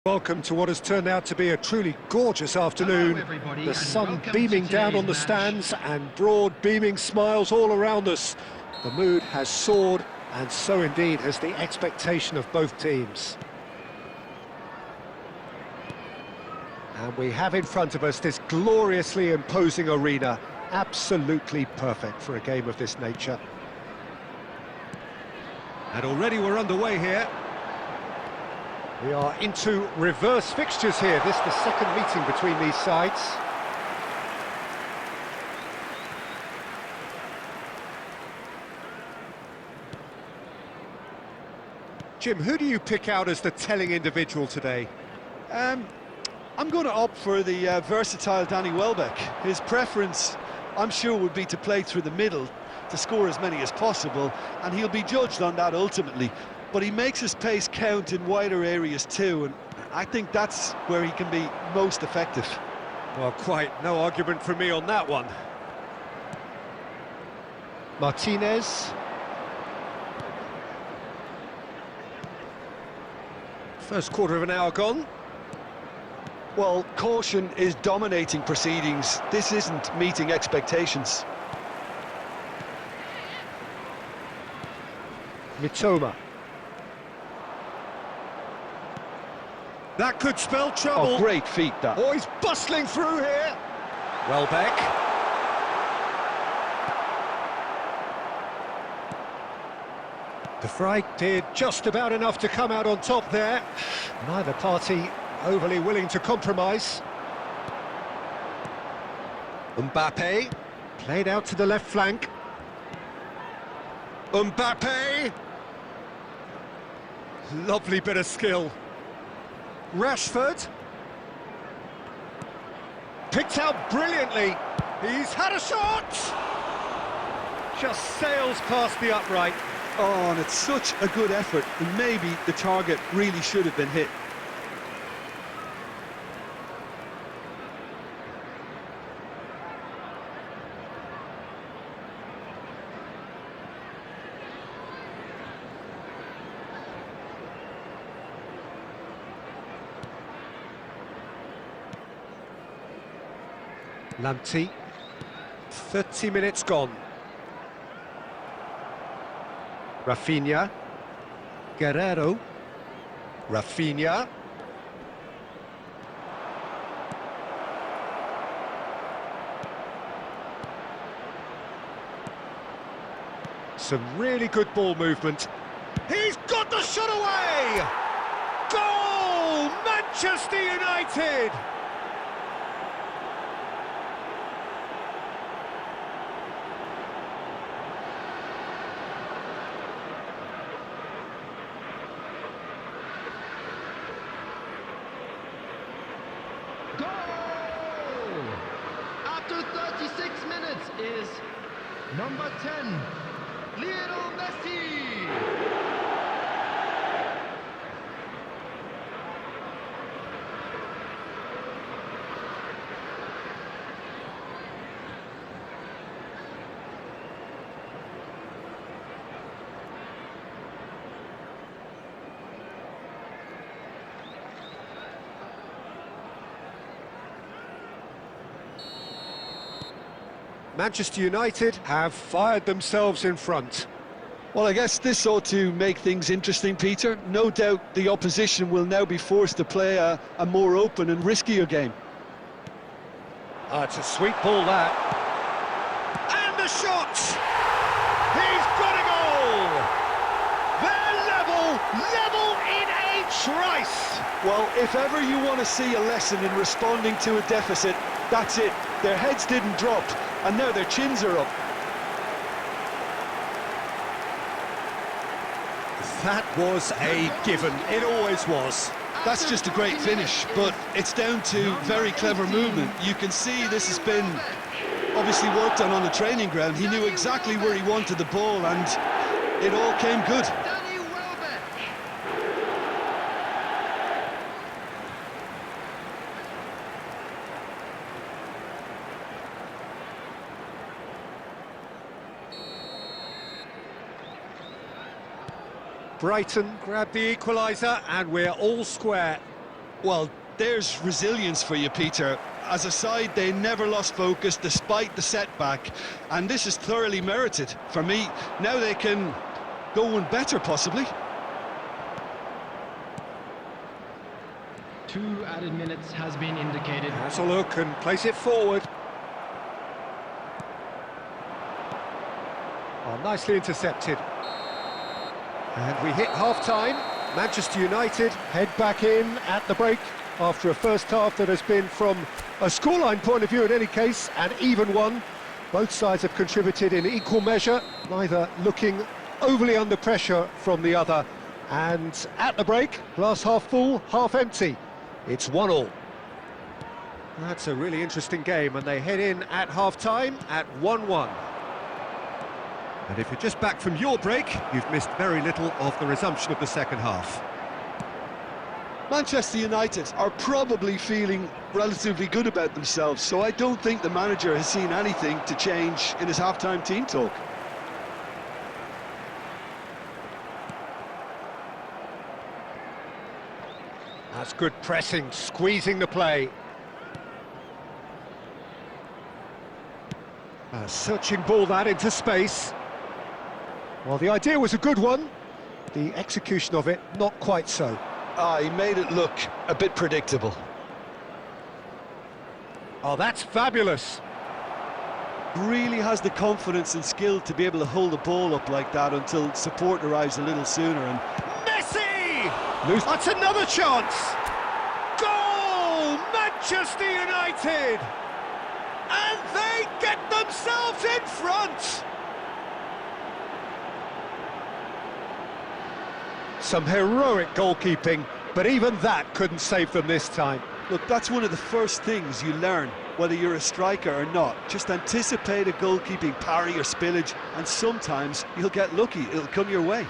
Welcome to what has turned out to be a truly gorgeous afternoon. The sun beaming down on the stands and broad beaming smiles all around us. The mood has soared, and so indeed has the expectation of both teams. And we have in front of us this gloriously imposing arena, absolutely perfect for a game of this nature. And already we're underway here. We are into reverse fixtures here. This is the second meeting between these sides. Jim, who do you pick out as the telling individual today? I'm going to opt for the versatile Danny Welbeck. His preference, I'm sure, would be to play through the middle, to score as many as possible, and he'll be judged on that ultimately. But he makes his pace count in wider areas too, and I think that's where he can be most effective. Well, quite no argument from me on that one. Martinez. First quarter of an hour gone. Well, caution is dominating proceedings. This isn't meeting expectations. Mitoma. That could spell trouble. Oh, great feat, that. Oh, he's bustling through here. Welbeck. De Vrij did just about enough to come out on top there. Neither party overly willing to compromise. Mbappe. Played out to the left flank. Mbappe. Lovely bit of skill. Rashford. Picked out brilliantly. He's had a shot! Just sails past the upright. Oh, and it's such a good effort, and maybe the target really should have been hit. Lamptey, 30 minutes gone. Rafinha, Guerrero, Rafinha. Some really good ball movement. He's got the shot away! Goal! Manchester United! Goal! After 36 minutes is number 10, Lionel Messi! Manchester United have fired themselves in front. Well, I guess this ought to make things interesting, Peter. No doubt the opposition will now be forced to play a more open and riskier game. It's a sweet ball, that. And the shot! He's got a goal! They're level in a trice! Well, if ever you want to see a lesson in responding to a deficit, that's it. Their heads didn't drop, and now their chins are up. That was a given. It always was. That's just a great finish, but it's down to very clever movement. You can see this has been obviously worked on the training ground. He knew exactly where he wanted the ball, and it all came good. Brighton grab the equaliser, and we're all square. Well, there's resilience for you, Peter. As a side, they never lost focus despite the setback, and this is thoroughly merited. For me, now they can go one better, possibly. 2 added minutes has been indicated. Has a look and plays it forward. Oh, nicely intercepted. And we hit half-time. Manchester United head back in at the break after a first half that has been, from a scoreline point of view in any case, an even one. Both sides have contributed in equal measure, neither looking overly under pressure from the other. And at the break, glass half full, half empty. It's 1-1. That's a really interesting game, and they head in at half-time at 1-1. And if you're just back from your break, you've missed very little of the resumption of the second half. Manchester United are probably feeling relatively good about themselves, so I don't think the manager has seen anything to change in his half-time team talk. That's good pressing, squeezing the play. A searching ball that into space. Well, the idea was a good one, the execution of it not quite so. He made it look a bit predictable. Oh, that's fabulous. Really has the confidence and skill to be able to hold the ball up like that until support arrives a little sooner. And Messi! That's another chance! Goal! Manchester United! And they get themselves in front! Some heroic goalkeeping, but even that couldn't save them this time. look, that's one of the first things you learn, whether you're a striker or not. Just anticipate a goalkeeping parry or spillage, and sometimes you'll get lucky, it'll come your way.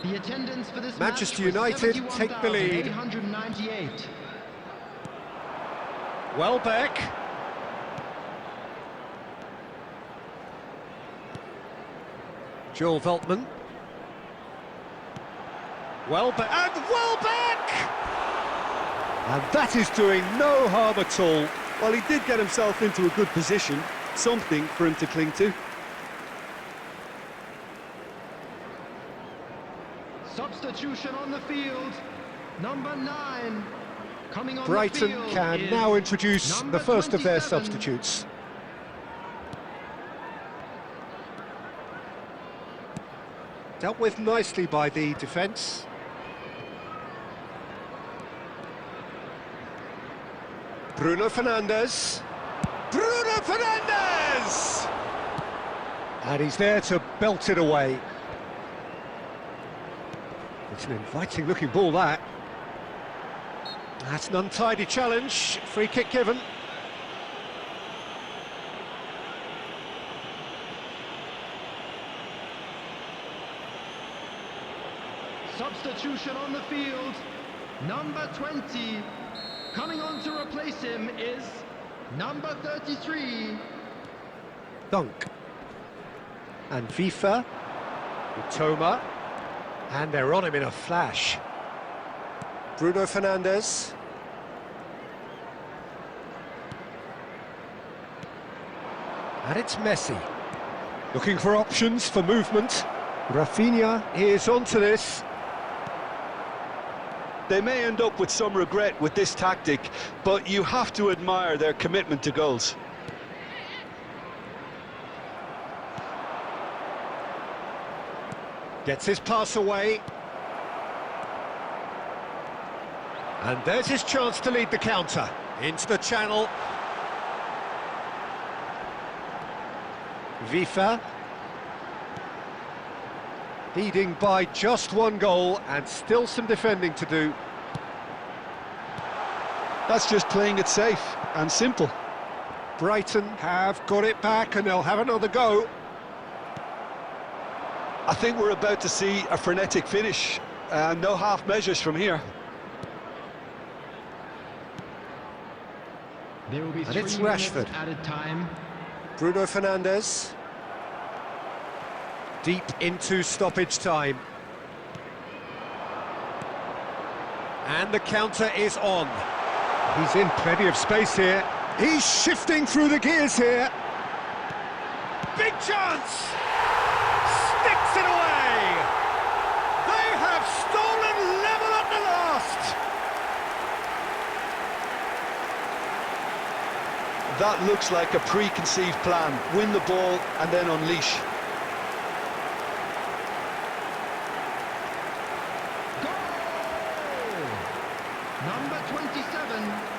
The attendance for this Manchester match was United take the lead. 71,898. Welbeck. Joel Veltman. Welbeck. And Welbeck! And that is doing no harm at all. Well, he did get himself into a good position, something for him to cling to. Substitution on the field, number 9. Coming on Brighton the field can is now introduce number the first of their 27. substitutes. Dealt with nicely by the defence. Bruno Fernandes. Bruno Fernandes! And he's there to belt it away. It's an inviting looking ball, that. That's an untidy challenge. Free kick given. Substitution on the field, number 20. Coming on to replace him is number 33. Dunk. And FIFA. Utoma. And they're on him in a flash. Bruno Fernandes. And it's Messi. Looking for options for movement. Rafinha is onto this. They may end up with some regret with this tactic, but you have to admire their commitment to goals. Gets his pass away. And there's his chance to lead the counter. Into the channel. FIFA. Leading by just one goal and still some defending to do. That's just playing it safe and simple. Brighton have got it back and they'll have another go. I think we're about to see a frenetic finish. No half measures from here. There will be And 3 it's minutes Rashford. added time. Bruno Fernandes. Deep into stoppage time. And the counter is on. He's in plenty of space here. He's shifting through the gears here. Big chance! Sticks it away! They have stolen level at the last! That looks like a preconceived plan. Win the ball and then unleash. Goal! Number 27.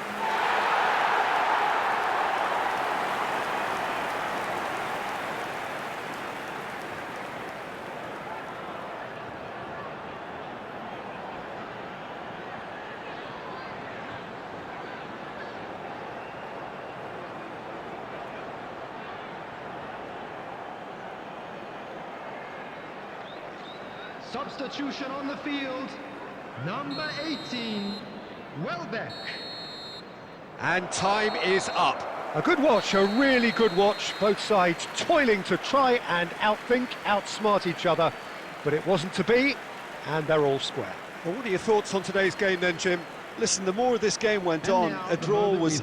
Substitution on the field, number 18, Welbeck. And time is up. A good watch, a really good watch. Both sides toiling to try and outthink, outsmart each other. But it wasn't to be, and they're all square. Well, what are your thoughts on today's game then, Jim? Listen, the more this game went And on, now a the draw moment was